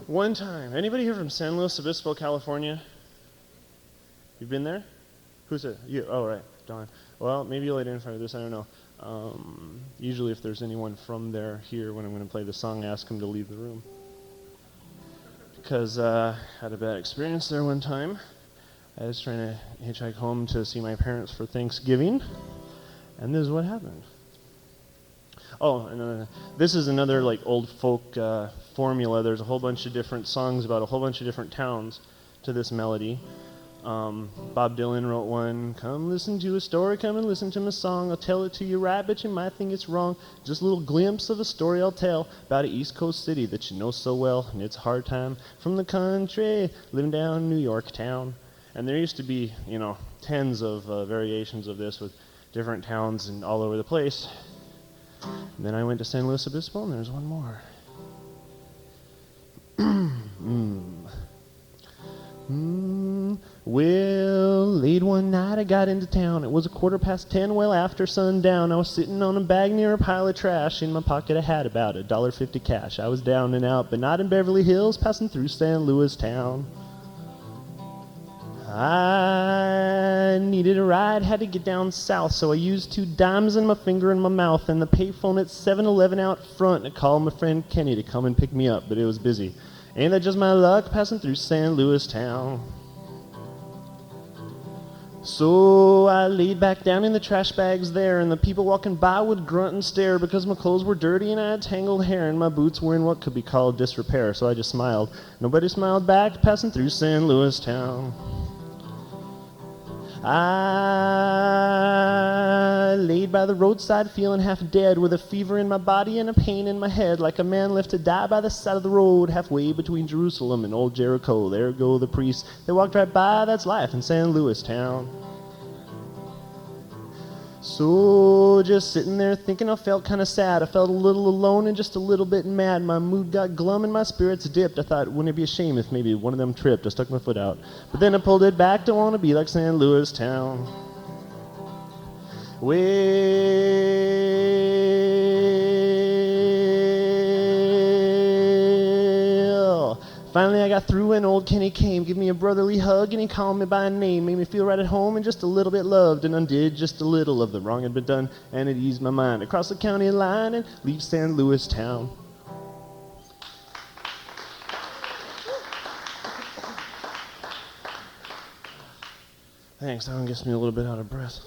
One time. Anybody here from San Luis Obispo, California? You've been there? Who's it? You? Oh, right. Don. Well, maybe you'll identify with this. I don't know. Usually if there's anyone from there here when I'm going to play the song, ask them to leave the room. Because I had a bad experience there one time. I was trying to hitchhike home to see my parents for Thanksgiving, and this is what happened. Oh, and this is another like old folk formula. There's a whole bunch of different songs about a whole bunch of different towns to this melody. Bob Dylan wrote one, come listen to a story, come and listen to my song. I'll tell it to you right, but you might think it's wrong. Just a little glimpse of a story I'll tell about an East Coast city that you know so well. And it's a hard time from the country, living down New York town. And there used to be, you know, tens of variations of this with different towns and all over the place. And then I went to San Luis Obispo, and there's one more. Well, late one night I got into town. It was 10:15, well after sundown. I was sitting on a bag near a pile of trash. In my pocket I had about $1.50 cash. I was down and out, but not in Beverly Hills, passing through San Luis town. I needed a ride, had to get down south, so I used 2 dimes and my finger in my mouth and the payphone at 7-Eleven out front. I called my friend Kenny to come and pick me up, but it was busy. Ain't that just my luck, passing through San Luis town? So I laid back down in the trash bags there, and the people walking by would grunt and stare because my clothes were dirty and I had tangled hair and my boots were in what could be called disrepair, so I just smiled. Nobody smiled back, passing through San Luis town. I laid by the roadside feeling half dead, with a fever in my body and a pain in my head, like a man left to die by the side of the road, halfway between Jerusalem and old Jericho. There go the priests, they walked right by, that's life in San Luis town. So just sitting there thinking, I felt kind of sad. I felt a little alone and just a little bit mad. My mood got glum and my spirits dipped. I thought, wouldn't it be a shame if maybe one of them tripped? I stuck my foot out, but then I pulled it back. Don't want to be like San Luis town. Well, finally I got through and old Kenny came, gave me a brotherly hug and he called me by name, made me feel right at home and just a little bit loved, and undid just a little of the wrong had been done, and it eased my mind to cross the county line and leave San Luis town. Thanks, that one gets me a little bit out of breath.